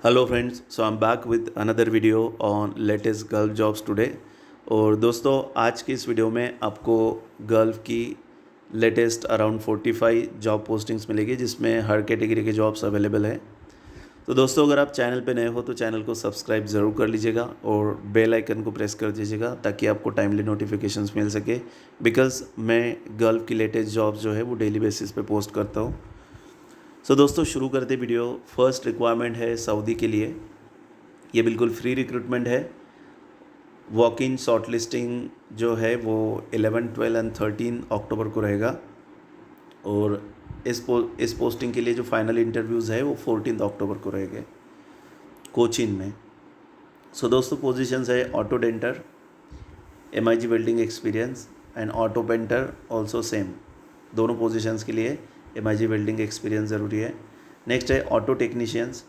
Hello friends, so I am back with another video on latest gulf jobs today. और दोस्तों, आज की इस वीडियो में आपको गल्फ की लेटेस्ट अराउंड 45 जॉब पोस्टिंग्स मिलेगी, जिसमें हर कैटेगरी के जॉब्स अवेलेबल हैं। तो दोस्तों, अगर आप चैनल पे नए हो तो चैनल को सब्सक्राइब ज़रूर कर लीजिएगा और बेल आइकन को प्रेस कर दीजिएगा ताकि आपको टाइमली नोटिफिकेशंस मिल सके। बिकॉज़ मैं गल्फ की लेटेस्ट जॉब्स जो है वो डेली बेसिस पे पोस्ट करता हूँ। सो दोस्तों, शुरू करते वीडियो। फर्स्ट रिक्वायरमेंट है सऊदी के लिए। ये बिल्कुल फ्री रिक्रूटमेंट है। वॉक इन शॉर्ट लिस्टिंग जो है वो 11, 12 एंड 13 अक्टूबर को रहेगा। और इस पोस्टिंग के लिए जो फाइनल इंटरव्यूज़ है वो 14 अक्टूबर को रहेंगे कोचिन में। सो दोस्तों, पोजीशंस है auto denter, MIG welding experience and auto painter also same. दोनों पोजीशंस के लिए MIG वेल्डिंग एक्सपीरियंस ज़रूरी है। नेक्स्ट है auto technicians,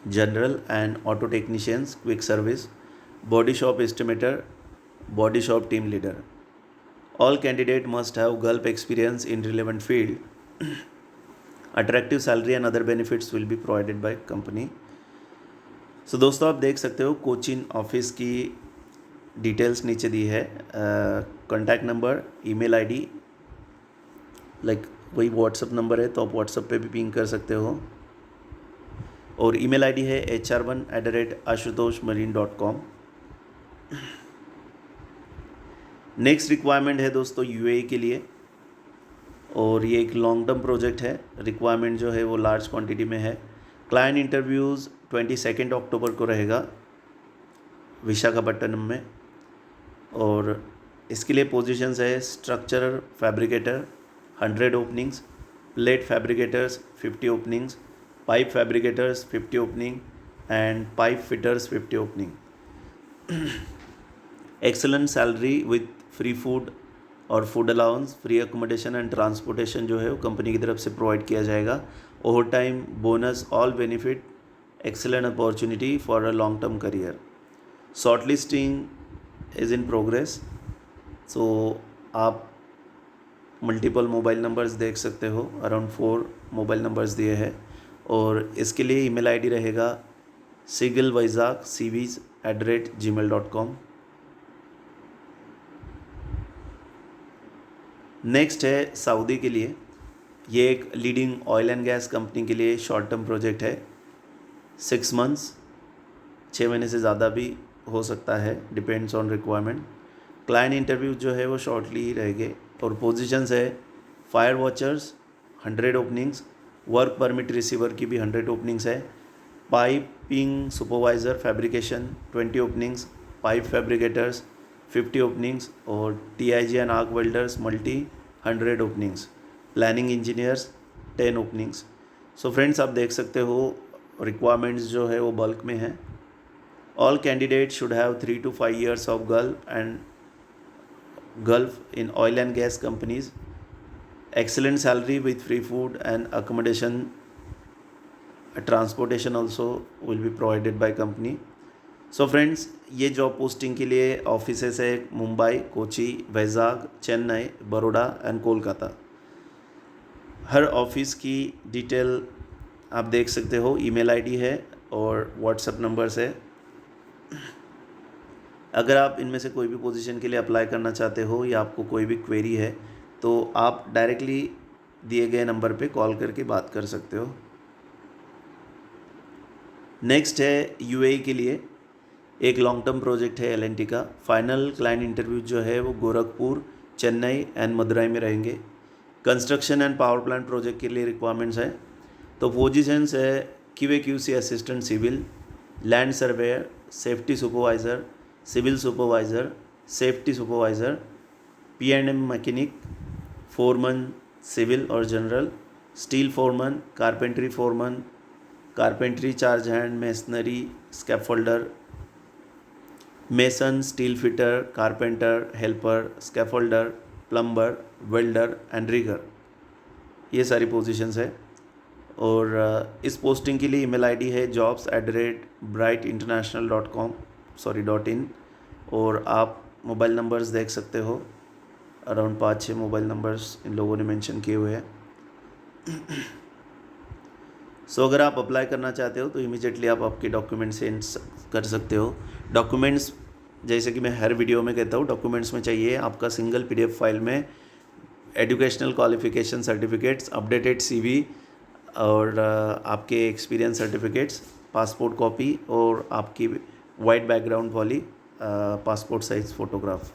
general and auto technicians quick service, body shop estimator, body shop team leader. All candidate must have Gulf experience in relevant field. Attractive salary and other benefits will be provided by company. So दोस्तों, आप देख सकते हो Cochin office की details नीचे दी है। Contact number, email ID, like वही WhatsApp number है तो आप व्हाट्सअप पे भी पिंग कर सकते हो। और ईमेल आईडी है hr1@ashutoshmarine.com। नेक्स्ट रिक्वायरमेंट है दोस्तों UAE के लिए, और ये एक लॉन्ग टर्म प्रोजेक्ट है। रिक्वायरमेंट जो है वो लार्ज क्वांटिटी में है। क्लाइंट इंटरव्यूज़ 22 अक्टूबर को रहेगा विशाखापट्टनम में। और इसके लिए पोजीशंस है structurer fabricator 100 openings, plate fabricators 50 openings, pipe fabricators 50 opening and pipe fitters 50 opening. Excellent salary with free food और food allowance, free accommodation and transportation जो है वो कंपनी की तरफ से प्रोवाइड किया जाएगा। Over time, bonus, all benefit, excellent opportunity for a long term career. Short listing is in progress. So आप मल्टीपल मोबाइल नंबर्स देख सकते हो, अराउंड 4 मोबाइल नंबर्स दिए हैं। और इसके लिए ईमेल आईडी रहेगा sigalvaizakcvs@gmail.com। नेक्स्ट है सऊदी के लिए। ये एक leading oil and gas company के लिए शॉर्ट टर्म प्रोजेक्ट है। 6 मंथ्स, 6 महीने से ज़्यादा भी हो सकता है, depends on requirement. Client interview जो है वो शॉर्टली ही रहेंगे। और पोजीशंस है fire watchers 100 openings, work permit receiver की भी 100 ओपनिंग्स है, piping supervisor fabrication 20 openings, pipe fabricators 50 openings, और TIG and arc welders multi 100 openings, planning engineers 10 openings. So friends, आप देख सकते हो रिक्वायरमेंट्स जो है वो बल्क में है। All candidate should have 3 to 5 years of Gulf in oil and gas companies. Excellent salary with free food and accommodation. Transportation also will be provided by company. So friends, ये job posting के लिए offices है Mumbai, Kochi, Vizag, Chennai, Baroda and Kolkata. Her office की detail आप देख सकते हो। Email ID है और व्हाट्सएप नंबर्स है। अगर आप इनमें से कोई भी पोजीशन के लिए अप्लाई करना चाहते हो या आपको कोई भी क्वेरी है तो आप डायरेक्टली दिए गए नंबर पे कॉल करके बात कर सकते हो। नेक्स्ट है UAE के लिए एक लॉन्ग टर्म प्रोजेक्ट है LNT का। फाइनल क्लाइंट इंटरव्यू जो है वो गोरखपुर, चेन्नई एंड मदुरई में रहेंगे। Construction and power plant project के लिए रिक्वायरमेंट्स है। तो पोजीशंस है QA/QC assistant civil, land surveyor, safety supervisor, civil supervisor, safety supervisor, P&M mechanic, foreman civil और general, steel foreman, carpentry foreman, carpentry charge hand, masonry, scaffolder, mason, steel fitter, carpenter, helper, scaffolder, plumber, welder and rigour. ये सारी positions है। और इस posting के लिए email ID है jobs@brightinternational.com, और आप मोबाइल नंबर्स देख सकते हो, अराउंड 5-6 मोबाइल नंबर्स इन लोगों ने मेंशन किए हुए हैं। सो अगर आप अप्लाई करना चाहते हो तो इमीडिएटली आप आपके डॉक्यूमेंट्स सेंड कर सकते हो। डॉक्यूमेंट्स जैसे कि मैं हर वीडियो में कहता हूँ, डॉक्यूमेंट्स में चाहिए आपका सिंगल PDF फाइल में educational qualification certificates, updated CV और आपके एक्सपीरियंस सर्टिफिकेट्स, पासपोर्ट कॉपी और आपकी वाइट बैकग्राउंड वाली पासपोर्ट साइज़ फ़ोटोग्राफ।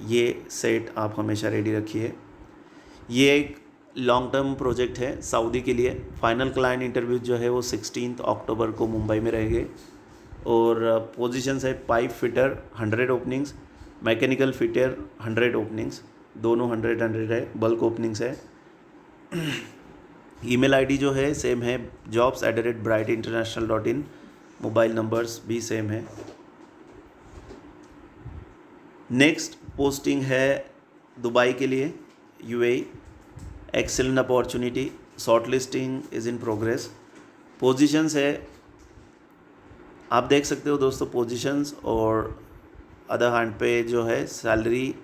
ये सेट आप हमेशा रेडी रखिए। ये एक लॉन्ग टर्म प्रोजेक्ट है सऊदी के लिए। फाइनल क्लाइंट इंटरव्यू जो है वो 16 अक्टूबर को मुंबई में रहेंगे और पोजीशंस है pipe fitter 100 openings, mechanical fitter 100 openings, दोनों 100 है, बल्क ओपनिंग्स है। ईमेल आईडी जो है सेम है jobs@brightinternational.in, मोबाइल नंबर्स भी सेम है। नेक्स्ट पोस्टिंग है दुबई के लिए, UAE। Excellent opportunity, short listing is in progress. Positions है, आप देख सकते हो दोस्तों पोजीशंस, और अदर हैंड पे जो है salary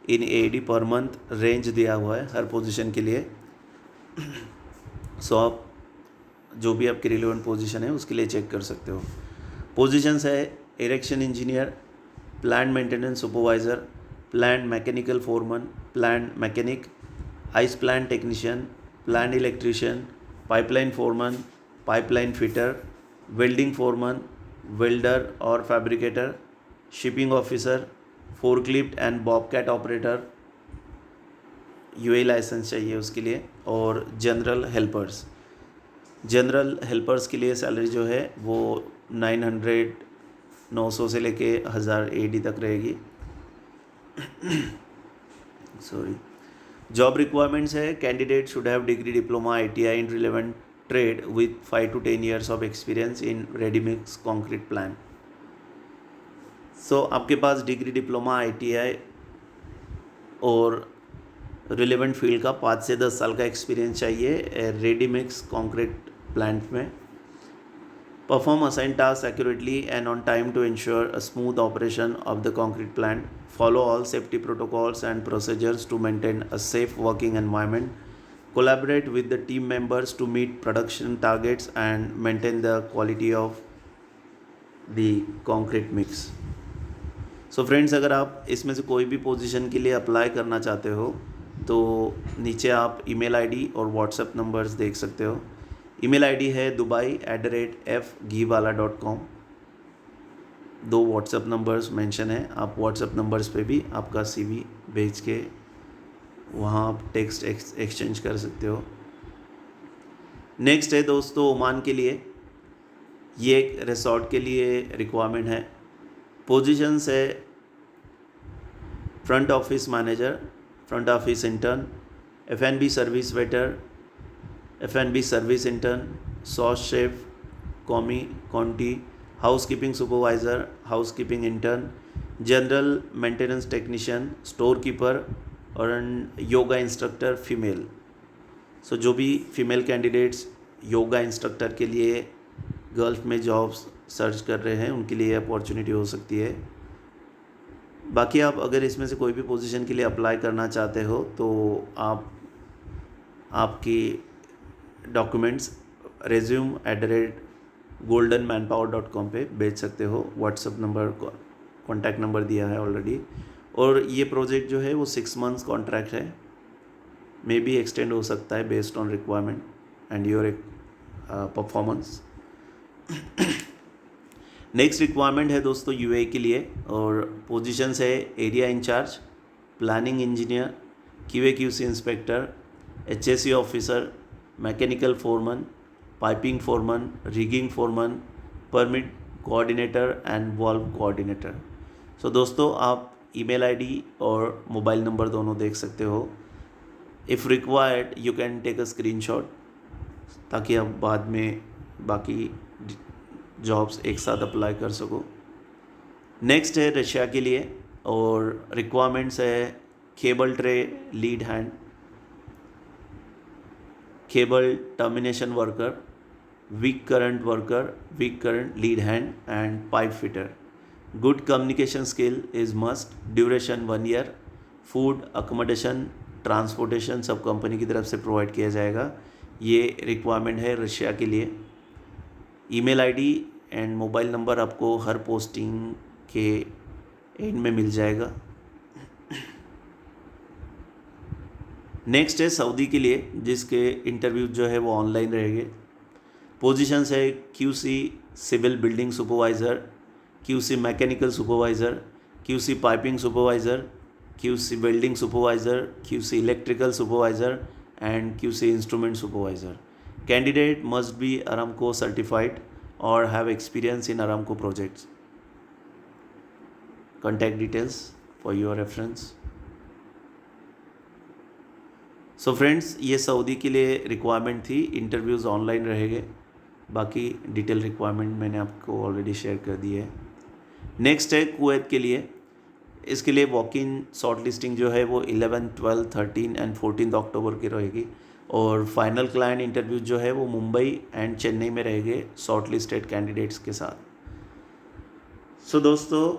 in AED per month range दिया हुआ है हर पोजीशन के लिए। सो आप जो भी आपकी रिलेवेंट पोजीशन है उसके लिए चेक कर सकते हो। पोजीशंस है erection engineer, plant maintenance supervisor, plant mechanical foreman, plant mechanic, ice plant technician, plant electrician, pipeline foreman, pipeline fitter, welding foreman, welder और fabricator, shipping officer, forklift and bobcat operator, UAE license चाहिए उसके लिए, और general helpers. General helpers के लिए salary जो है वो 900 से लेके 1000 AED तक रहेगी। सॉरी। जॉब रिक्वायरमेंट्स है candidate should have degree, diploma, ITI in relevant trade with 5 to 10 years of experience in ready mix concrete plan. So आपके पास डिग्री, डिप्लोमा, ITI और रिलेवेंट फील्ड का 5 से 10 साल का एक्सपीरियंस चाहिए रेडी मिक्स कॉन्क्रीट प्लांट में। Perform assign task accurately and on time to ensure a smooth operation of the concrete plant. Follow all safety protocols and procedures to maintain a safe working environment. Collaborate with the team members to meet production targets and maintain the quality of the concrete mix. So friends, अगर आप इसमें से कोई भी position के लिए apply करना चाहते हो तो नीचे आप email ID और WhatsApp नंबर्स देख सकते हो। email ID है dubai@fgiwala.com। 2 WhatsApp नंबर्स मेंशन है, आप WhatsApp नंबर्स पे भी आपका CV भेज के वहाँ आप टेक्स्ट एक्सचेंज कर सकते हो। नेक्स्ट है दोस्तों ओमान के लिए, ये एक रिसोर्ट के लिए रिक्वायरमेंट है। पोजीशंस है front office manager, front office intern, F&B service waiter, F&B service intern, sauce chef, conti, housekeeping supervisor, housekeeping intern, general maintenance technician, store keeper और योगा इंस्ट्रक्टर फीमेल। सो जो भी फीमेल कैंडिडेट्स योगा इंस्ट्रक्टर के लिए gulf में jobs search कर रहे हैं उनके लिए अपॉर्चुनिटी हो सकती है। बाकी आप अगर इसमें से कोई भी पोजीशन के लिए अप्लाई करना चाहते हो तो आप आपकी डॉक्यूमेंट्स resume@goldenmanpower.com पे भेज सकते हो। व्हाट्सअप नंबर, कॉन्टैक्ट नंबर दिया है ऑलरेडी। और ये प्रोजेक्ट जो है वो 6 months कॉन्ट्रैक्ट है, मे बी एक्सटेंड हो सकता है based on requirement and your performance. Next requirement है दोस्तों UAE के लिए, और पोजीशंस है area incharge, planning engineer, QA/QC inspector, HSE officer, mechanical foreman, piping foreman, rigging foreman, permit coordinator and valve coordinator. So दोस्तों आप ईमेल ID और mobile number दोनों देख सकते हो। If required you can take a screenshot ताकि आप बाद में बाकी जॉब्स एक साथ अप्लाई कर सको। नेक्स्ट है रशिया के लिए, और रिक्वायरमेंट्स है cable tray lead hand, cable termination worker, weak current worker, weak current lead hand and pipe fitter. Good communication skill is must. Duration 1 year। Food, accommodation, transportation सब company की तरफ से provide किया जाएगा। ये रिक्वायरमेंट है Russia के लिए। Email ID and mobile number आपको हर पोस्टिंग के एंड में मिल जाएगा। नेक्स्ट है सऊदी के लिए, जिसके इंटरव्यू जो है वो ऑनलाइन रहेंगे। पोजीशंस है QC civil building supervisor, QC mechanical supervisor, QC piping supervisor, QC welding supervisor, QC electrical supervisor and QC instrument supervisor. Candidate must be Aramco certified और have experience in Aramco projects. Contact details for your reference. So friends, ये Saudi के लिए requirement थी। Interviews online रहेंगे। बाकी detail requirement मैंने आपको already share कर दी है। नेक्स्ट है कुवैत के लिए। इसके लिए वॉक इन शॉर्ट लिस्टिंग जो है वो 11, 12, 13 एंड 14 अक्टूबर की रहेगी और फाइनल क्लाइंट इंटरव्यू जो है वो मुंबई एंड चेन्नई में रहेंगे शॉर्ट लिस्टेड कैंडिडेट्स के साथ। सो दोस्तों,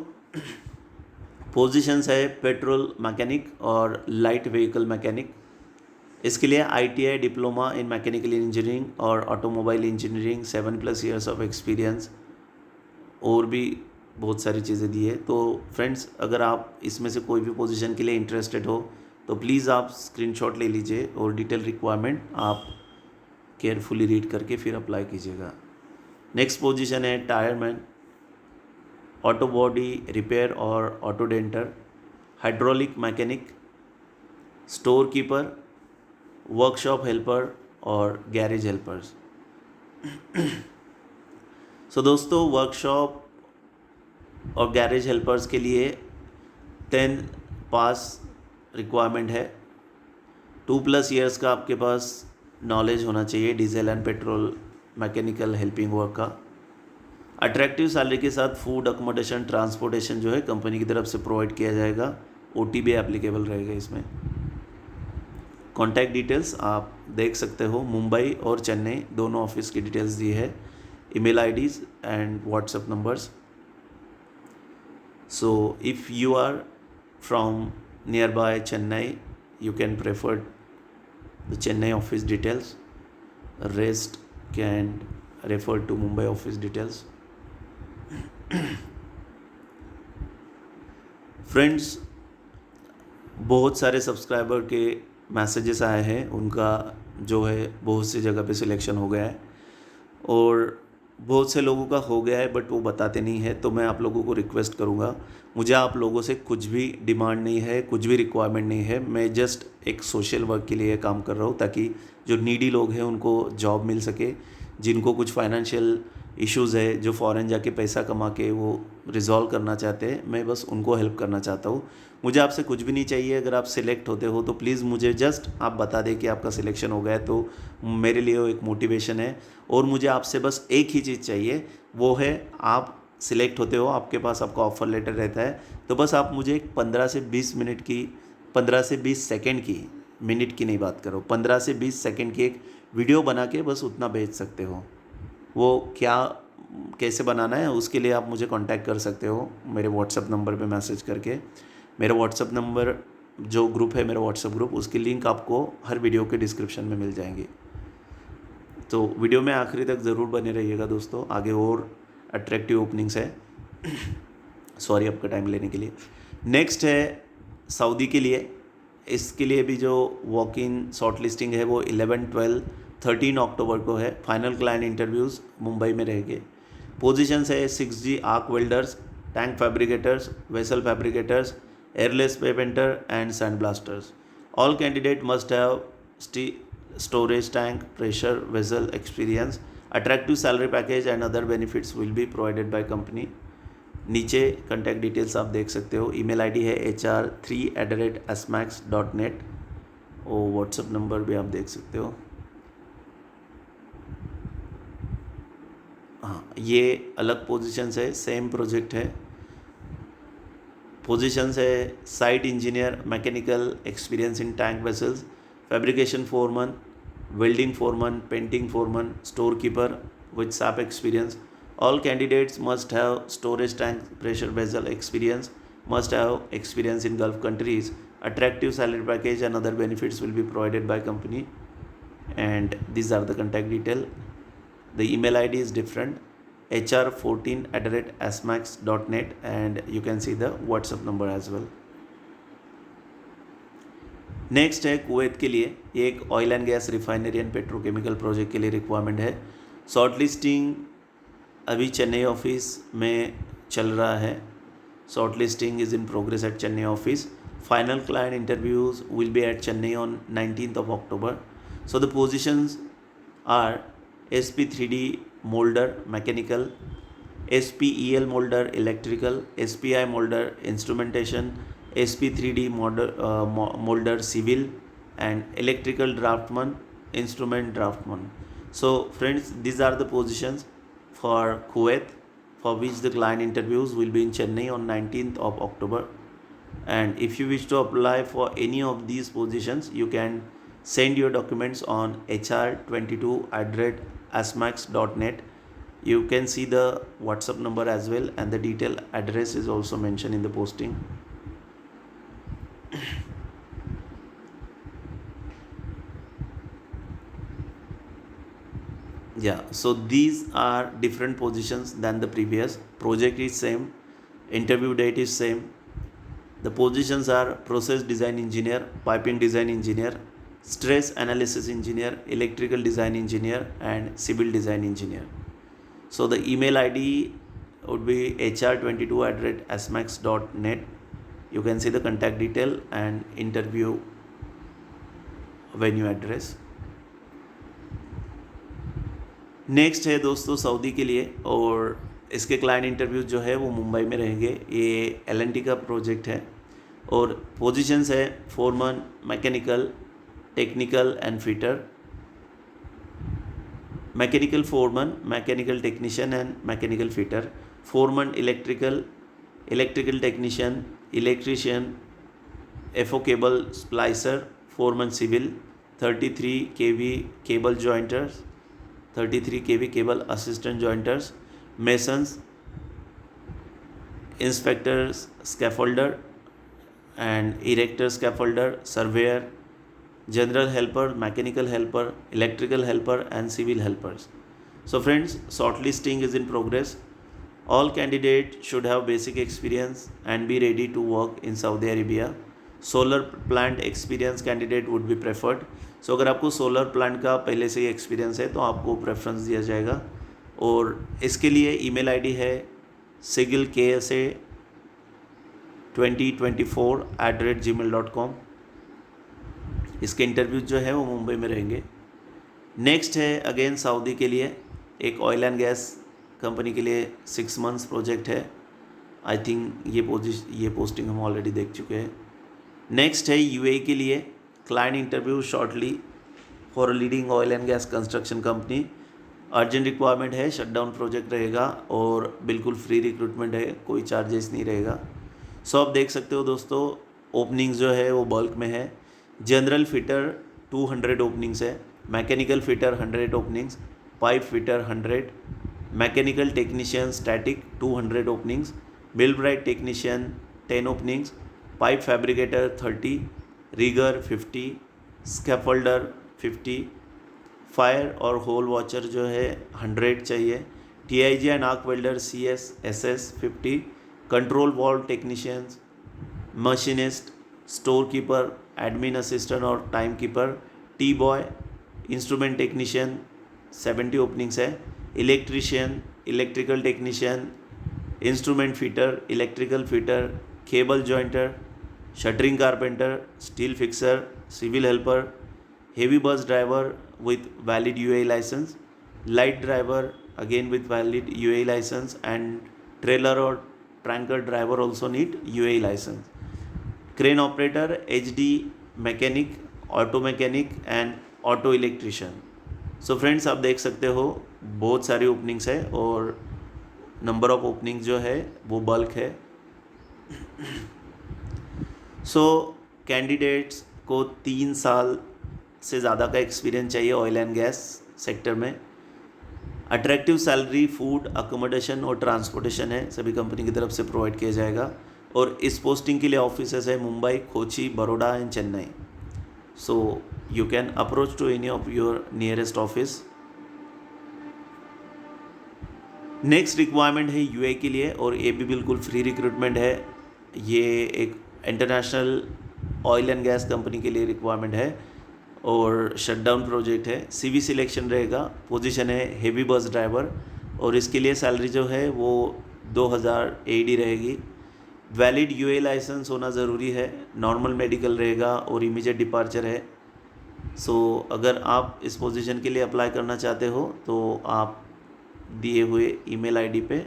पोजीशंस है पेट्रोल मैकेनिक और लाइट व्हीकल मैकेनिक। इसके लिए ITI diploma in mechanical engineering और automobile engineering, 7+ years of experience और भी बहुत सारी चीज़ें दी है। तो फ्रेंड्स, अगर आप इसमें से कोई भी पोजीशन के लिए इंटरेस्टेड हो तो प्लीज़ आप स्क्रीनशॉट ले लीजिए और डिटेल रिक्वायरमेंट आप केयरफुली रीड करके फिर अप्लाई कीजिएगा। नेक्स्ट पोजीशन है टायरमैन, ऑटो बॉडी रिपेयर और auto denter, hydraulic mechanic, store keeper, workshop helper और गैरेज हेल्पर्स। सो दोस्तों, वर्कशॉप और गैरेज हेल्पर्स के लिए 10 पास रिक्वायरमेंट है। 2+ ईयर्स का आपके पास नॉलेज होना चाहिए diesel and petrol mechanical helping work का। अट्रैक्टिव सैलरी के साथ फूड, अकोमोडेशन, ट्रांसपोर्टेशन जो है कंपनी की तरफ से प्रोवाइड किया जाएगा। OT भी एप्लीकेबल रहेगा इसमें। कॉन्टैक्ट डिटेल्स आप देख सकते हो, मुंबई और चेन्नई दोनों ऑफिस की डिटेल्स दी है, email IDs and WhatsApp numbers. So if you are from nearby Chennai, you can prefer the Chennai office details. Rest can refer to Mumbai office details. Friends, बहुत सारे सब्सक्राइबर के मैसेजेस आए हैं, उनका जो है बहुत सी जगह पे सिलेक्शन हो गया है और बहुत से लोगों का हो गया है बट वो बताते नहीं है। तो मैं आप लोगों को रिक्वेस्ट करूँगा, मुझे आप लोगों से कुछ भी डिमांड नहीं है, कुछ भी रिक्वायरमेंट नहीं है। मैं जस्ट एक सोशल वर्क के लिए काम कर रहा हूँ ताकि जो नीडी लोग हैं उनको जॉब मिल सके, जिनको कुछ फाइनेंशियल इश्यूज़ है, जो फ़ॉरेन जाके पैसा कमा के वो रिजॉल्व करना चाहते हैं, मैं बस उनको हेल्प करना चाहता हूँ। मुझे आपसे कुछ भी नहीं चाहिए। अगर आप सिलेक्ट होते हो तो प्लीज़ मुझे जस्ट आप बता दें कि आपका सिलेक्शन हो गया है, तो मेरे लिए वो एक मोटिवेशन है। और मुझे आपसे बस एक ही चीज़ चाहिए, वो है आप सिलेक्ट होते हो, आपके पास आपका ऑफ़र लेटर रहता है, तो बस आप मुझे एक 15 से 20 मिनट की, 15 से 20 सेकंड की, मिनट की नहीं बात करो, 15 से 20 सेकंड की एक वीडियो बना के बस उतना भेज सकते हो। वो क्या कैसे बनाना है उसके लिए आप मुझे कांटेक्ट कर सकते हो मेरे व्हाट्सएप नंबर पे मैसेज करके। मेरा व्हाट्सएप नंबर, जो ग्रुप है मेरा व्हाट्सएप ग्रुप, उसकी लिंक आपको हर वीडियो के डिस्क्रिप्शन में मिल जाएंगी। तो वीडियो में आखिरी तक ज़रूर बने रहिएगा दोस्तों, आगे और अट्रैक्टिव ओपनिंग्स है। सॉरी आपका टाइम लेने के लिए। नेक्स्ट है सऊदी के लिए। इसके लिए भी जो वॉक इन शॉर्ट लिस्टिंग है वो 11, 12, 13 अक्टूबर को है। फाइनल क्लाइंट इंटरव्यूज़ मुंबई में रहेंगे। पोजीशंस है 6G arc welders, tank fabricators, vessel fabricators, airless painter and sand blasters. All candidate must have storage tank, pressure vessel experience. Attractive salary package and other benefits will be provided by company. नीचे contact details आप देख सकते हो। Email ID है hr3@smax.net और WhatsApp number भी आप देख सकते हो। हाँ, ये अलग पोजीशंस है, सेम प्रोजेक्ट है। पोजीशंस है site engineer, mechanical experience in tank vessels, fabrication Foreman, welding foreman, painting foreman, storekeeper with SAP experience. All candidates must have storage tank pressure vessel experience, must have experience in Gulf countries. Attractive salary package and other benefits will be provided by company. and these are the contact detail. The email ID is different, hr14@asmax.net, and you can see the WhatsApp number as well. Next है Kuwait के लिए, ये एक oil and gas refinery and petrochemical project के लिए requirement है. Short listing अभी Chennai office में चल रहा है. Short listing is in progress at Chennai office. Final client interviews will be at Chennai on 19th October. So the positions are SP3D molder mechanical, SPEL molder electrical, SPI molder instrumentation, SP3D molder civil, and electrical draftsman, instrument draftsman. So friends, these are the positions for Kuwait, for which the client interviews will be in Chennai on 19th October. And if you wish to apply for any of these positions, you can send your documents on hr22@asmax.net. You can see the WhatsApp number as well, and the detailed address is also mentioned in the posting. Yeah, so these are different positions than the previous. Project is same, interview date is same. The positions are process design engineer, piping design engineer, stress analysis engineer, electrical design engineer, and civil design engineer. So the email ID would be hr22@asmax.net. You can see the contact detail and interview venue address. Next है दोस्तों Saudi के लिए, और इसके client interview जो है वो मुंबई में रहेंगे. ये L&T का प्रोजेक्ट है, और पोजीशंस है foreman mechanical, technical and fitter, mechanical foreman, mechanical technician and mechanical fitter, foreman electrical, electrical technician, electrician, FO cable splicer, foreman civil, 33 kV cable jointers, 33 kV cable assistant jointers, masons, inspectors, scaffolder and erector scaffolder, surveyor, general helper, mechanical helper, electrical helper and civil helpers. So friends, shortlisting is in progress. All candidates should have basic experience and be ready to work in Saudi Arabia. Solar plant experience candidate would be preferred. So अगर आपको solar plant का पहले से ही experience है तो आपको preference दिया जाएगा. और इसके लिए ईमेल आईडी है sigilksa2024@gmail.com. इसके इंटरव्यूज जो है वो मुंबई में रहेंगे. नेक्स्ट है अगेन सऊदी के लिए, एक ऑयल एंड गैस कंपनी के लिए 6 months प्रोजेक्ट है. आई थिंक ये पोस्टिंग हम ऑलरेडी देख चुके हैं. नेक्स्ट है UAE के लिए, client interview shortly for leading oil and gas construction company. Urgent requirement है, शटडाउन प्रोजेक्ट रहेगा और बिल्कुल फ्री रिक्रूटमेंट है, कोई चार्जेस नहीं रहेगा. सो आप देख सकते हो दोस्तों, ओपनिंग्स जो है वो बल्क में है. जनरल फिटर 200 ओपनिंग्स है, mechanical fitter 100 openings, pipe fitter 100, mechanical technician static 200 openings, millwright technician 10 openings, pipe fabricator 30, rigger 50, scaffolder 50, fire और होल वॉचर जो है 100 चाहिए, TIG and arc welder CS SS 50, control valve technicians, machinist, store keeper, admin assistant और time keeper, tea boy, instrument technician 70 openings है, electrician, electrical technician, instrument fitter, electrical fitter, cable jointer, shuttering carpenter, steel fixer, civil helper, heavy bus driver with valid UAE license, light driver again with valid UAE license, and trailer or tanker driver also need UAE license. Crane operator, HD mechanic, auto mechanic and auto electrician. So friends, आप देख सकते हो बहुत सारी openings है और number of openings जो है वो बल्क है. सो कैंडिडेट्स को 3 साल से ज़्यादा का एक्सपीरियंस चाहिए ऑयल एंड गैस सेक्टर में. अट्रैक्टिव सैलरी, फूड, अकोमोडेशन और ट्रांसपोर्टेशन है सभी कंपनी की तरफ से प्रोवाइड किया जाएगा. और इस पोस्टिंग के लिए ऑफिसेस है Mumbai, Kochi, Baroda and Chennai. So you can approach to any of your nearest office. Next requirement है यूए के लिए, और ये भी बिल्कुल फ्री रिक्रूटमेंट है। ये एक international oil and gas company के लिए रिक्वायरमेंट है और शटडाउन प्रोजेक्ट है। सीवी सिलेक्शन रहेगा। पोजीशन है हेवी बस ड्राइवर, और इसके लिए सैलरी जो है वो 2000 एडी रहेगी। वैलिड यूए लाइसेंस होना ज़रूरी है। नॉर्मल मेडिकल रहेगा और इमीडिएट डिपार्चर है। सो अगर आप इस पोजीशन के लिए अप्लाई करना चाहते हो तो आप दिए हुए ईमेल आईडी पे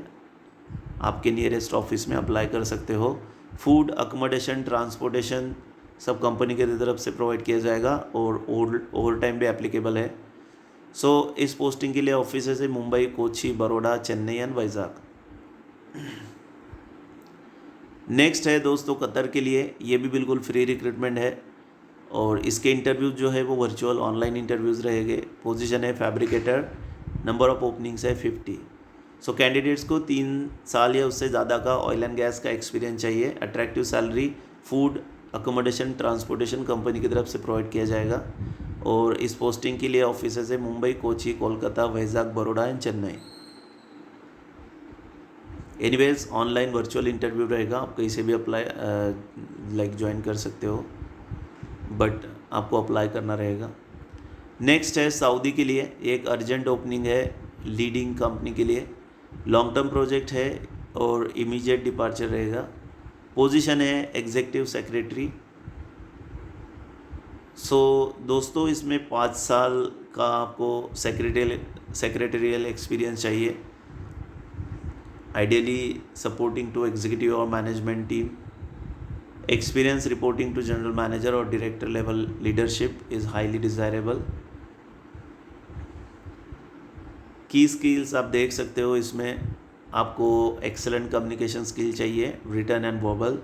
आपके नियरेस्ट ऑफिस में अप्लाई कर सकते हो। फूड, अकोमोडेशन, ट्रांसपोर्टेशन सब कंपनी के तरफ से प्रोवाइड किया जाएगा और ओवर टाइम भी एप्लीकेबल है। सो इस पोस्टिंग के लिए ऑफिस है मुंबई, कोची, बड़ौदा, चेन्नई एंड वाइजाग। नेक्स्ट है दोस्तों कतर के लिए। ये भी बिल्कुल फ्री रिक्रूटमेंट है और इसके इंटरव्यूज जो है वो वर्चुअल ऑनलाइन इंटरव्यूज़ रहेंगे। पोजीशन है फैब्रिकेटर। नंबर ऑफ ओपनिंग्स है 50। सो कैंडिडेट्स को 3 साल या उससे ज़्यादा का ऑयल एंड गैस का एक्सपीरियंस चाहिए। Attractive salary, food, accommodation, transportation company की तरफ से प्रोवाइड किया जाएगा। और इस पोस्टिंग के लिए ऑफिसेज है Mumbai, Kochi, Kolkata, Vizag, Baroda and Chennai. Anyways online virtual interview रहेगा। आप कहीं से भी अप्लाई ज्वाइन कर सकते हो, बट आपको अप्लाई करना रहेगा। नेक्स्ट है सऊदी के लिए। एक अर्जेंट ओपनिंग है लीडिंग कंपनी के लिए। लॉन्ग टर्म प्रोजेक्ट है और इमीडिएट डिपार्चर रहेगा। पोजीशन है एग्जीक्यूटिव सेक्रेटरी। सो दोस्तों इसमें 5 साल का आपको सेक्रेटरियल एक्सपीरियंस चाहिए। आइडियली सपोर्टिंग टू एग्जीक्यूटिव और management team. Experience reporting to general manager और director level leadership is highly desirable. Key skills आप देख सकते हो इसमें आपको एक्सेलेंट कम्युनिकेशन स्किल चाहिए, written and verbal.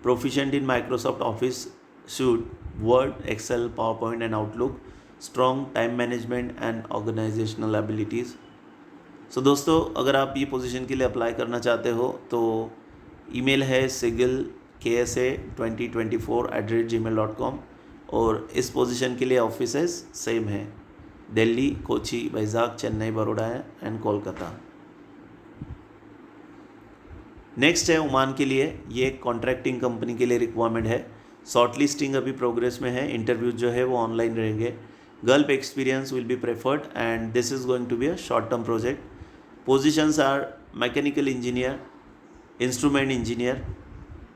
Proficient in Microsoft office suite, Word, Excel, PowerPoint and Outlook. Strong time management and organisational abilities. So दोस्तों अगर आप ये पोजीशन के लिए अप्लाई करना चाहते हो तो ईमेल है sigilksa2024@gmail.com। और इस पोजीशन के लिए ऑफिसेस सेम है, दिल्ली, कोची, वैजाग, चेन्नई, बड़ौदा एंड कोलकाता। नेक्स्ट है ओमान के लिए। ये एक कॉन्ट्रैक्टिंग कंपनी के लिए रिक्वायरमेंट है। शॉर्ट लिस्टिंग अभी प्रोग्रेस में है। इंटरव्यूज जो है वो ऑनलाइन रहेंगे। Gulf experience will be preferred and this is going to be a short term project. Positions are mechanical engineer, instrument engineer,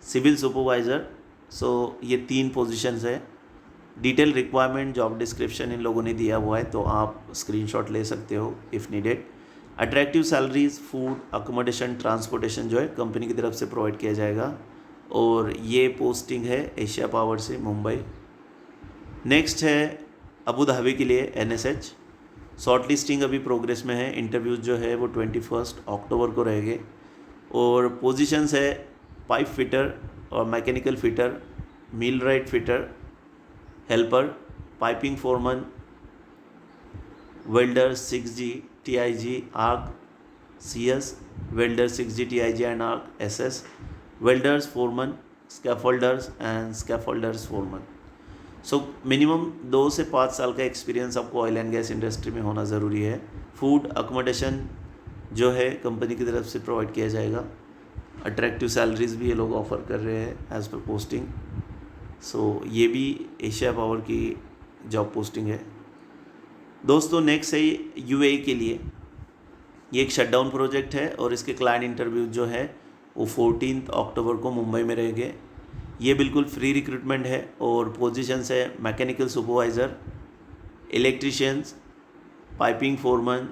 civil supervisor. So ये 3 पोजीशंस है। डिटेल रिक्वायरमेंट जॉब डिस्क्रिप्शन इन लोगों ने दिया हुआ है, तो आप स्क्रीनशॉट ले सकते हो if needed. Attractive salaries, food, accommodation, transportation जो है कंपनी की तरफ से प्रोवाइड किया जाएगा। और ये पोस्टिंग है एशिया पावर से मुंबई। नेक्स्ट है अबू धाबी के लिए NSH। शॉर्ट लिस्टिंग अभी प्रोग्रेस में है। इंटरव्यूज जो है वो 21 अक्टूबर को रहेंगे। और पोजीशंस है पाइप फिटर और mechanical fitter, millwright fitter, helper, piping foreman, welder 6G, TIG, arc, CS, welder 6G, TIG and arc, SS, welders foreman, scaffolders and scaffolders foreman. So minimum 2 से 5 साल का एक्सपीरियंस आपको ऑयल एंड गैस इंडस्ट्री में होना ज़रूरी है। Food, accommodation जो है कंपनी की तरफ से प्रोवाइड किया जाएगा। अट्रैक्टिव सैलरीज भी ये लोग ऑफर कर रहे हैं एज पर पोस्टिंग। सो ये भी एशिया पावर की जॉब पोस्टिंग है। दोस्तों नेक्स्ट है UAE के लिए। ये एक शटडाउन प्रोजेक्ट है और इसके क्लाइंट इंटरव्यू जो है वो 14 अक्टूबर को मुंबई में रहेंगे। ये बिल्कुल फ्री रिक्रूटमेंट है और पोजीशंस है mechanical supervisor, electricians, piping foreman,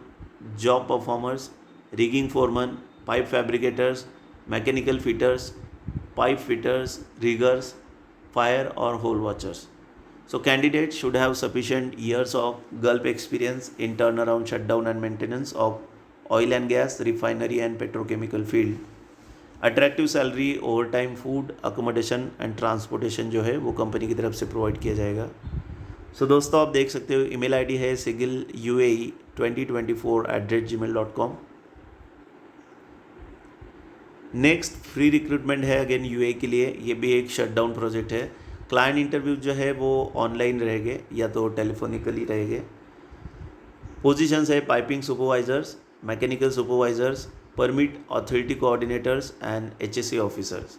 job performers, rigging foreman, pipe fabricators, mechanical fitters, pipe fitters, riggers, fire or hole watchers. So candidates should have sufficient years of Gulf experience in turnaround, shutdown and maintenance of oil and gas, refinery and petrochemical field. Attractive salary, over time, food, accommodation and transportation जो है वो company की तरफ से provide किया जाएगा। सो दोस्तों आप देख सकते हो ईमेल आईडी है sigilUAE2024@gmail.com। नेक्स्ट फ्री रिक्रूटमेंट है अगेन UAE के लिए। ये भी एक शटडाउन प्रोजेक्ट है। क्लाइंट इंटरव्यू जो है वो ऑनलाइन रहेंगे या तो टेलीफोनिकली रहेंगे। पोजीशंस है piping supervisors, mechanical supervisors, permit authority coordinators and HSE officers.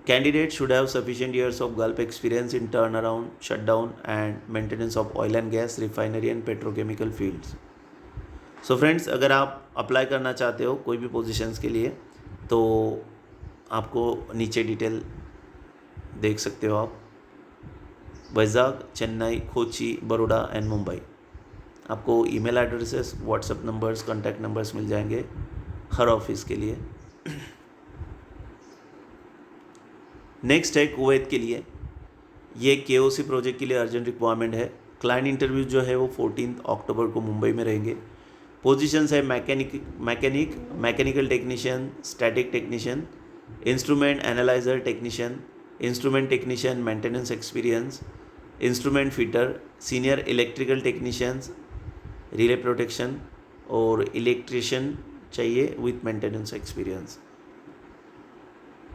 Candidates should have sufficient years of Gulf experience in turnaround, shutdown and maintenance of oil and gas, refinery and petrochemical fields. So friends, अगर आप apply करना चाहते हो कोई भी positions के लिए तो आपको नीचे डिटेल देख सकते हो आप। वैजाग, चेन्नई, कोची, बड़ौदा एंड मुंबई। आपको email addresses, WhatsApp numbers, contact numbers मिल जाएंगे हर ऑफिस के लिए। नेक्स्ट है कुवैत के लिए। ये KOC प्रोजेक्ट के लिए अर्जेंट रिक्वायरमेंट है। क्लाइंट इंटरव्यू जो है वो 14 अक्टूबर को मुंबई में रहेंगे। पोजीशंस है mechanical technician, static technician, instrument analyser technician, instrument technician maintenance experience, instrument fitter, senior electrical technicians, relay protection और इलेक्ट्रिशियन चाहिए with maintenance experience.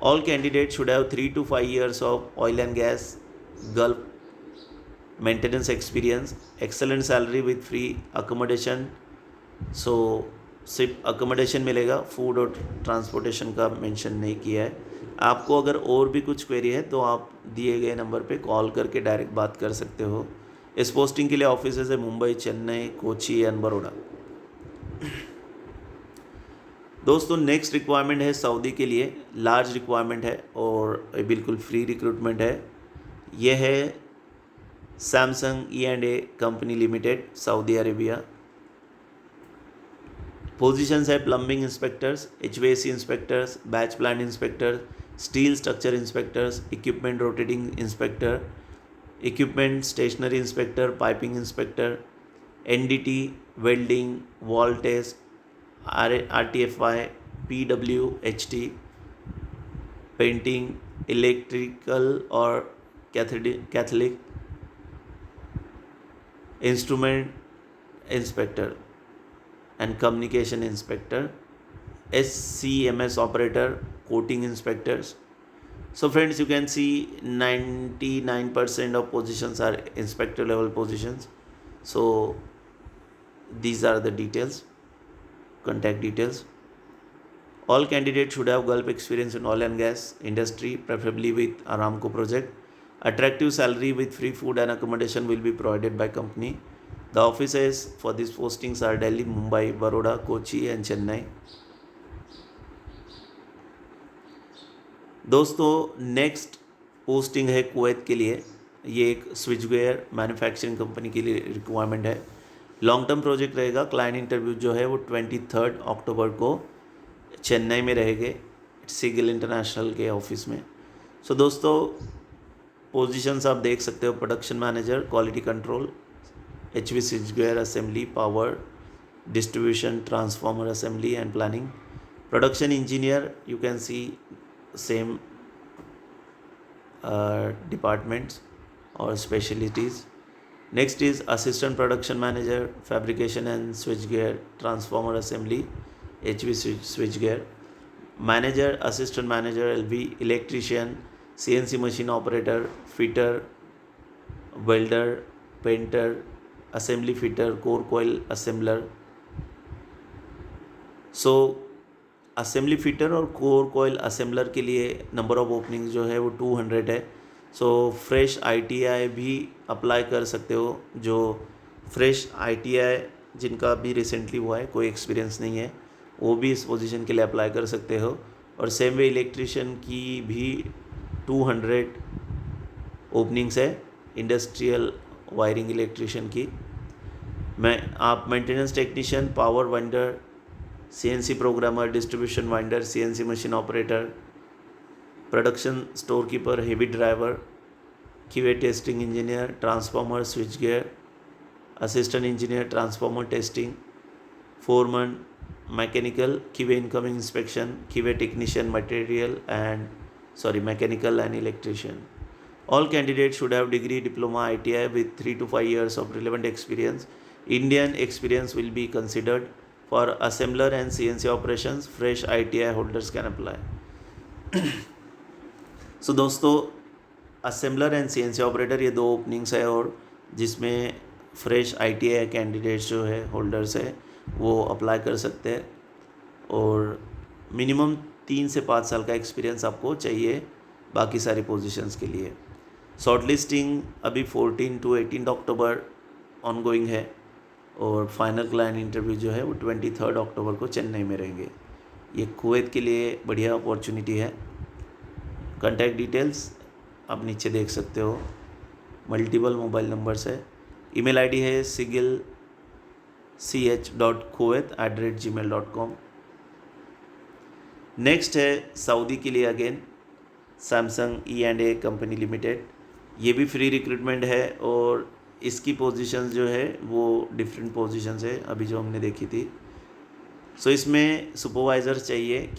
All candidates should have 3 to 5 years of oil and gas Gulf maintenance experience, excellent salary with free accommodation। So सिर्फ accommodation मिलेगा, food और transportation का mention नहीं किया है। आपको अगर और भी कुछ क्वेरी है तो आप दिए गए नंबर पे कॉल करके डायरेक्ट बात कर सकते हो। इस पोस्टिंग के लिए ऑफिसेज है मुंबई, चेन्नई, कोची एंड बड़ौदा। दोस्तों नेक्स्ट रिक्वायरमेंट है सऊदी के लिए, लार्ज रिक्वायरमेंट है और बिल्कुल फ्री रिक्रूटमेंट है। यह है Samsung E&A company limited, Saudi Arabia. Positions है plumbing inspectors, HVAC inspectors, batch plant inspector, steel structure inspectors, equipment rotating inspector, equipment stationary inspector, piping inspector, NDT, welding, wall test, RTFI, PWHT, painting, electrical और catholic, instrument inspector and communication inspector, SCMS operator, coating inspectors. So friends, you can see 99% of positions are inspector level positions. So these are the details, contact details. All candidates should have Gulf experience in oil and gas industry, preferably with Aramco project. Attractive salary with free food and accommodation will be provided by company. The offices for these postings are Delhi, Mumbai, Baroda, Kochi and Chennai. दोस्तों next posting है Kuwait के लिए। ये एक स्विचवेयर manufacturing company के लिए requirement है। Long term project रहेगा। क्लाइंट इंटरव्यू जो है वो 23 अक्टूबर को चेन्नई में रहेंगे, सिगिल इंटरनेशनल के ऑफिस में। सो दोस्तों पोजीशंस आप देख सकते हो, production manager, quality control, HV switchgear assembly, power distribution, transformer assembly and planning, production engineer, you can see same departments or specialties. Next is assistant production manager, fabrication and switchgear, transformer assembly, HV switchgear, manager, assistant manager, LV, electrician, CNC machine operator, fitter, welder, painter, assembly fitter, core coil assembler. So assembly fitter और core coil assembler के लिए number of opening जो है वो 200 है। So fresh ITI भी apply कर सकते हो। जो फ्रेश ITI जिनका भी रिसेंटली हुआ है, कोई एक्सपीरियंस नहीं है, वो भी इस पोजीशन के लिए अप्लाई कर सकते हो। और सेम वे इलेक्ट्रिशियन की भी 200 ओपनिंग्स है, इंडस्ट्रियल वायरिंग इलेक्ट्रिशियन की। आप maintenance technician, power vendor, CNC programmer, distribution winder, CNC machine operator, production store keeper, heavy driver, QA testing engineer, transformer switch gear, assistant engineer transformer testing, foreman mechanical, QA incoming inspection, QA technician mechanical and electrician. All candidates should have degree, diploma, ITI with 3 to 5 years of relevant experience. Indian experience will be considered. For assembler and CNC operations, fresh ITI holders can apply. So दोस्तों assembler and CNC operator, ये 2 openings है और जिसमें fresh ITI candidates जो है holders है वो apply कर सकते हैं और मिनिमम 3 से 5 साल का एक्सपीरियंस आपको चाहिए बाकी सारी पोजीशंस के लिए। शॉर्ट लिस्टिंग अभी 14 to 18 अक्टूबर ऑनगोइंग है और फाइनल क्लाइंट इंटरव्यू जो है वो 23 अक्टूबर को चेन्नई में रहेंगे। ये कुवैत के लिए बढ़िया अपॉर्चुनिटी है। कॉन्टैक्ट डिटेल्स आप नीचे देख सकते हो, मल्टीपल मोबाइल नंबर्स है। ईमेल आईडी है sigil.ch.kuwait@gmail.com। नेक्स्ट है सऊदी के लिए again Samsung E&A company limited. ये भी फ्री रिक्रूटमेंट है और इसकी पोजीशंस जो है वो डिफरेंट पोजीशंस है अभी जो हमने देखी थी। सो इसमें सुपरवाइज़र चाहिए,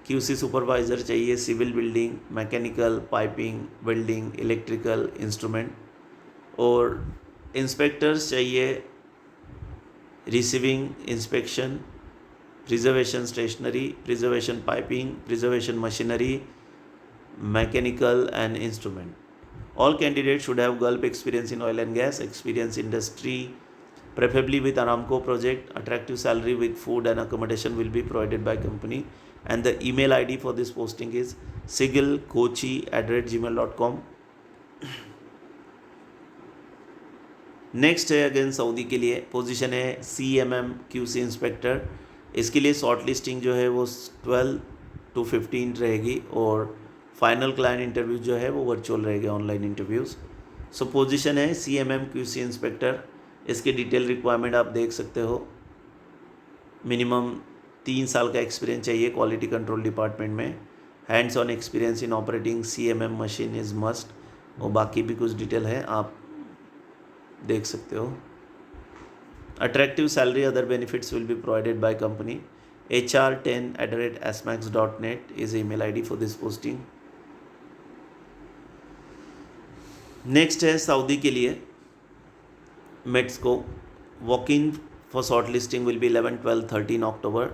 QC सुपरवाइज़र चाहिए, civil building, mechanical, piping, welding, electrical, instrument, और इंस्पेक्टर्स चाहिए receiving, inspection, preservation stationary, preservation piping, preservation machinery, mechanical and instrument. All candidates should have Gulf experience in oil and gas, experience industry, preferably with Aramco project. Attractive salary with food and accommodation will be provided by company. And the email ID for this posting is sigilkochi@gmail.com. Next है again Saudi के लिए position है CMM QC inspector. इसके लिए short listing जो है वो 12 to 15 रहेगी और फाइनल क्लाइंट इंटरव्यू जो है वो वर्चुअल रहेंगे, ऑनलाइन इंटरव्यूज़। सो पोजीशन है CMM QC इंस्पेक्टर। इसके डिटेल रिक्वायरमेंट आप देख सकते हो। मिनिमम 3 साल का एक्सपीरियंस चाहिए क्वालिटी कंट्रोल डिपार्टमेंट में। Hands on experience in operating CMM machine is must, और बाकी भी कुछ डिटेल है आप देख सकते हो। Attractive salary, other benefits will be provided by company. HR10@asmax.net is email ID for this posting. Next है सऊदी के लिए Metsco. Walk in for shortlisting will be 11, 12, 13 October.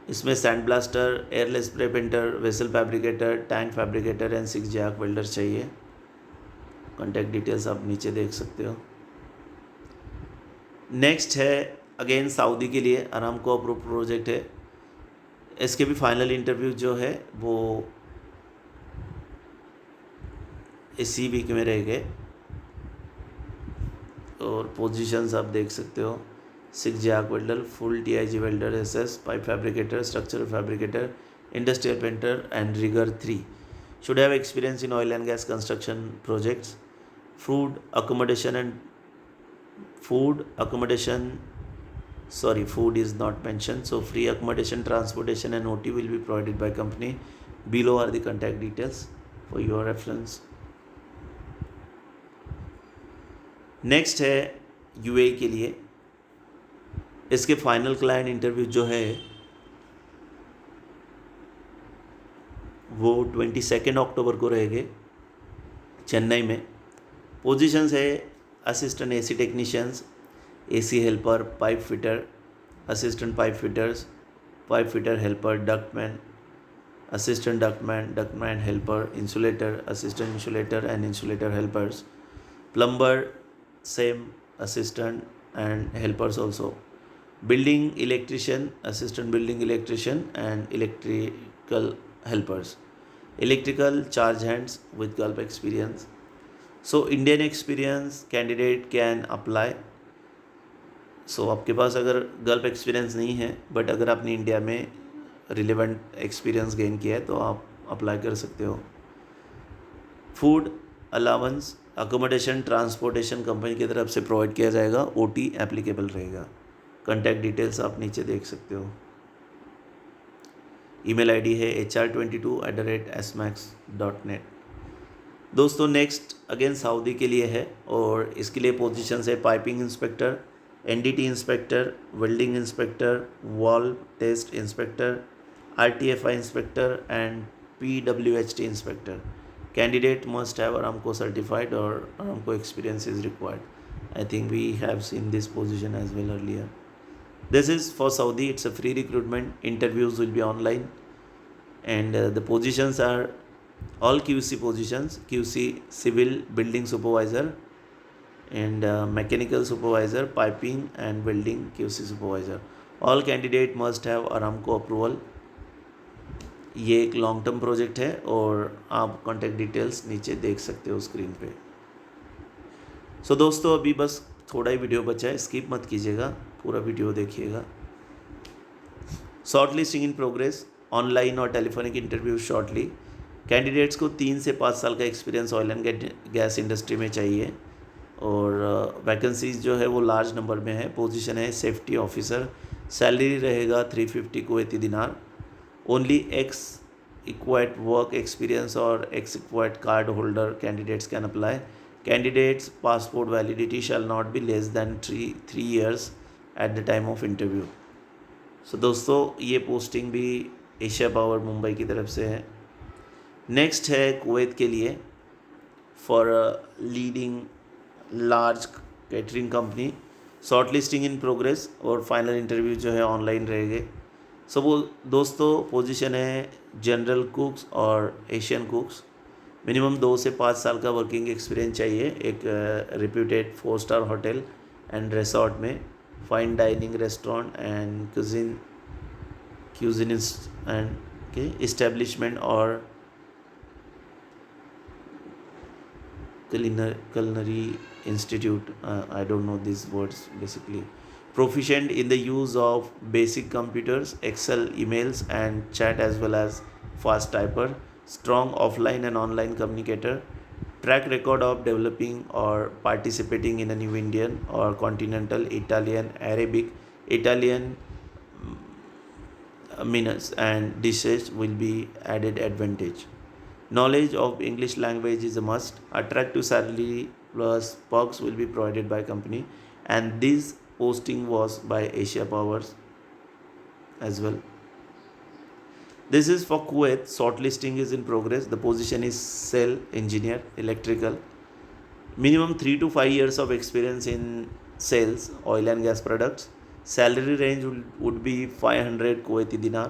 इसमें sand blaster, airless spray painter, vessel fabricator, tank fabricator and 6 jack welder चाहिए। Contact details आप नीचे देख सकते हो। नेक्स्ट है अगेन सऊदी के लिए अरामको अप्रूव प्रोजेक्ट है। इसके भी फाइनल इंटरव्यू जो है वो इसी वीक में रहेंगे और पोजीशंस आप देख सकते हो। 6 jack welder, full TIG welder, SS, pipe fabricator, structural fabricator, industrial painter and rigger 3। should have experience in oil and gas construction projects. Food is not mentioned, so free accommodation, transportation and OT will be provided by company. Below are the contact details for your reference. Next है UAE के लिए। इसके final client interview जो है वो 22 अक्टूबर को रहेंगे चेन्नई में। पोजीशंस है assistant AC technicians, AC helper, pipe fitter, assistant pipe fitters, pipe fitter helper, ductman, assistant ductman helper, insulator, assistant insulator and insulator helpers, plumber same assistant and helpers also, building electrician, assistant building electrician and electrical helpers, electrical charge hands with Gulf experience. So Indian experience candidate can apply. So आपके पास अगर gulf experience नहीं है but अगर आपने India में relevant experience gain किया है तो आप अप्लाई कर सकते हो। Food allowance, accommodation, transportation company की तरफ से प्रोवाइड किया जाएगा। OT एप्लीकेबल रहेगा। कॉन्टैक्ट डिटेल्स आप नीचे देख सकते हो। ईमेल ID है HR22@asmax.net। दोस्तों नेक्स्ट अगेन सऊदी के लिए है और इसके लिए पोजीशंस है piping inspector, NDT inspector, welding inspector, valve test inspector, RTFI inspector and PWHT inspector. Candidate must have Aramco certified or Aramco experience is required. I think we have seen this position as well earlier. This is for Saudi. It's a free recruitment. Interviews will be online and the positions are all QC positions: QC civil building supervisor, and mechanical supervisor, piping and welding QC supervisor. All candidate must have Aramco approval. ये एक long term project है और आप contact details नीचे देख सकते हो screen पे। सो दोस्तों अभी बस थोड़ा ही वीडियो बचा है, स्किप मत कीजिएगा, पूरा वीडियो देखिएगा। Short listing in progress, online और टेलीफोनिक इंटरव्यू शॉर्टली। कैंडिडेट्स को 3 से 5 साल का experience oil and gas industry में चाहिए और वैकेंसीज जो है वो लार्ज नंबर में है। पोजीशन है सेफ्टी ऑफिसर, सैलरी रहेगा 350 Kuwaiti dinar. Only ex Equate work experience और ex Equate card holder candidates can apply. Candidates passport validity shall not be less than 3 years at the time of interview. So दोस्तों ये posting भी Asia power Mumbai की तरफ से है। Next है Kuwait के लिए for leading large catering company. Short listing in progress और फाइनल इंटरव्यू जो है ऑनलाइन रहेंगे। सो वो दोस्तों पोजीशन है जनरल कुक्स और एशियन कुक्स। मिनिमम 2 से 5 साल का वर्किंग एक्सपीरियंस चाहिए एक reputed 4 star hotel and resort में, fine dining restaurant and cuisine and के इस्टेब्लिशमेंट और culinary institute. I don't know these words basically. Proficient in the use of basic computers, Excel, emails and chat, as well as fast typer. Strong offline and online communicator. Track record of developing or participating in a new Indian or continental, Italian, Arabic, Italian menus and dishes will be added advantage. Knowledge of English language is a must. Attractive salary plus perks will be provided by company, and this posting was by Asia Powers as well. This is for Kuwait. Shortlisting is in progress. The position is cell engineer, electrical. Minimum 3 to 5 years of experience in sales, oil and gas products. Salary range would be 500 Kuwaiti dinar.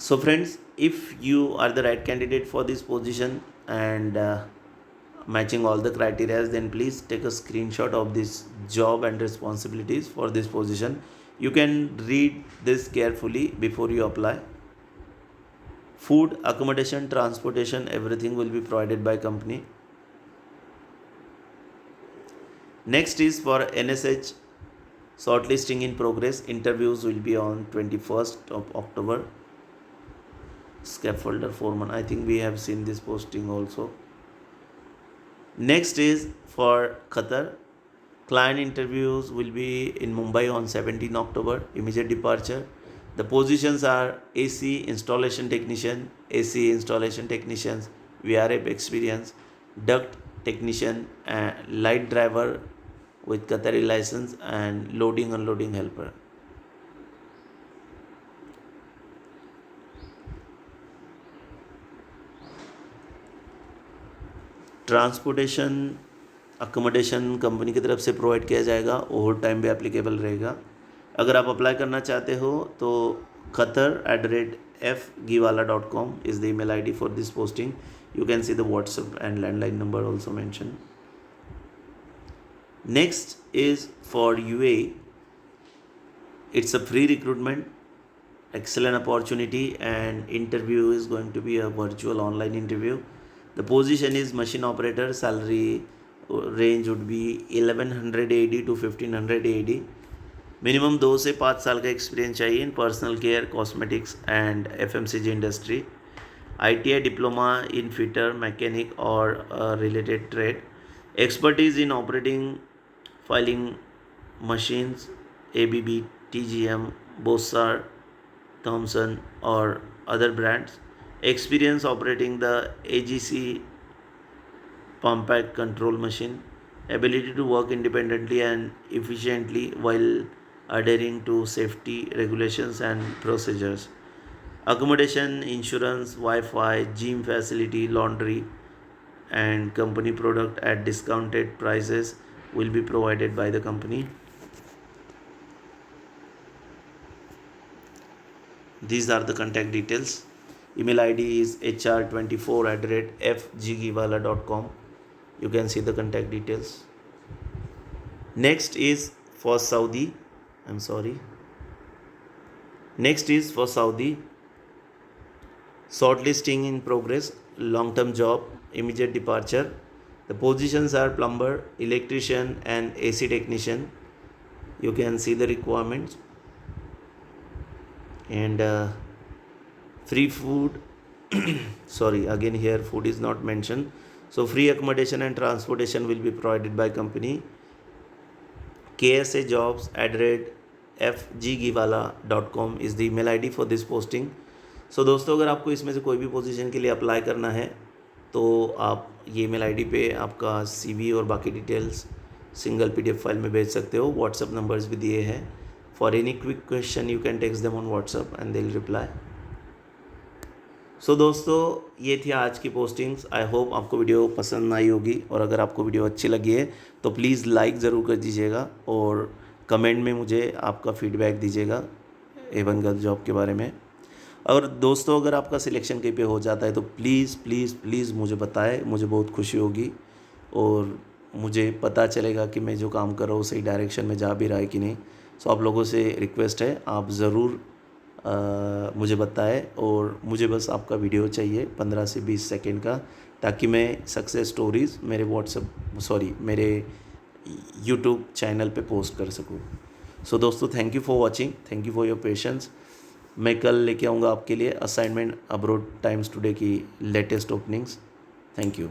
So friends, if you are the right candidate for this position and matching all the criteria, then please take a screenshot of this job and responsibilities for this position. You can read this carefully before you apply. Food, accommodation, transportation, everything will be provided by company. Next is for NSH shortlisting in progress. Interviews will be on 21st of October. Scaffolder foreman, I think we have seen this posting also. Next is for Qatar. Client interviews will be in Mumbai on 17 October, immediate departure. The positions are AC installation technician, AC installation technicians, VRF experience, duct technician, light driver with Qatari license, and loading unloading helper. Transportation accommodation company की तरफ से provide किया जाएगा, over time भी applicable रहेगा। अगर आप apply करना चाहते हो तो qatar@fgiwala.com is the email ID for this posting. You can see the WhatsApp and landline number also mentioned. Next is for UAE. It's a free recruitment, excellent opportunity, and interview is going to be a virtual online interview. The position is machine operator. Salary range would be 1100 AED to 1500 AED. Minimum 2 से 5 साल का experience चाहिए in personal care, cosmetics and FMCG industry. ITI diploma in fitter, mechanic और related trade. Expertise in operating filling machines, ABB, TGM, Bossard, Thomson और other brands. Experience operating the AGC compact control machine. Ability to work independently and efficiently while adhering to safety regulations and procedures. Accommodation, insurance, Wi-Fi, gym facility, laundry and company product at discounted prices will be provided by the company. These are the contact details. Email ID is hr24@fggivala.com. You can see the contact details. Next is for Saudi. I'm sorry. Next is for Saudi. Shortlisting in progress. Long-term job. Immediate departure. The positions are plumber, electrician, and AC technician. You can see the requirements. And free food. Sorry, again here food is not mentioned. So free accommodation and transportation will be provided by company. ksajobs@fggivala.com is the email ID for this posting. सो दोस्तों, अगर आपको इसमें से कोई भी position के लिए apply करना है तो आप ये ईमेल आईडी पे आपका सीवी और बाकी डिटेल्स सिंगल पीडीएफ फाइल में भेज सकते हो. व्हाट्सअप नंबर्स भी दिए हैं. For any quick question you can text them on WhatsApp and they will reply. So दोस्तों, ये थी आज की पोस्टिंग्स. आई होप आपको वीडियो पसंद आई होगी, और अगर आपको वीडियो अच्छी लगी है तो प्लीज़ लाइक ज़रूर कर दीजिएगा और कमेंट में मुझे आपका फीडबैक दीजिएगा A1 गर्ल जॉब के बारे में. और दोस्तों, अगर आपका सिलेक्शन कहीं पे हो जाता है तो प्लीज़ प्लीज़ प्लीज़ मुझे बताएं. मुझे बहुत खुशी होगी और मुझे पता चलेगा कि मैं जो काम कर रहा हूँ सही डायरेक्शन में जा भी रहा है कि नहीं. सो आप लोगों से रिक्वेस्ट है, आप ज़रूर मुझे बताएं. और मुझे बस आपका वीडियो चाहिए 15 से 20 सेकेंड का, ताकि मैं सक्सेस स्टोरीज़ मेरे यूट्यूब चैनल पे पोस्ट कर सकूँ. सो दोस्तों, thank you for watching. Thank you for your patience. मैं कल लेके आऊँगा आपके लिए असाइनमेंट अब्रॉड टाइम्स टुडे की लेटेस्ट ओपनिंग्स. Thank you.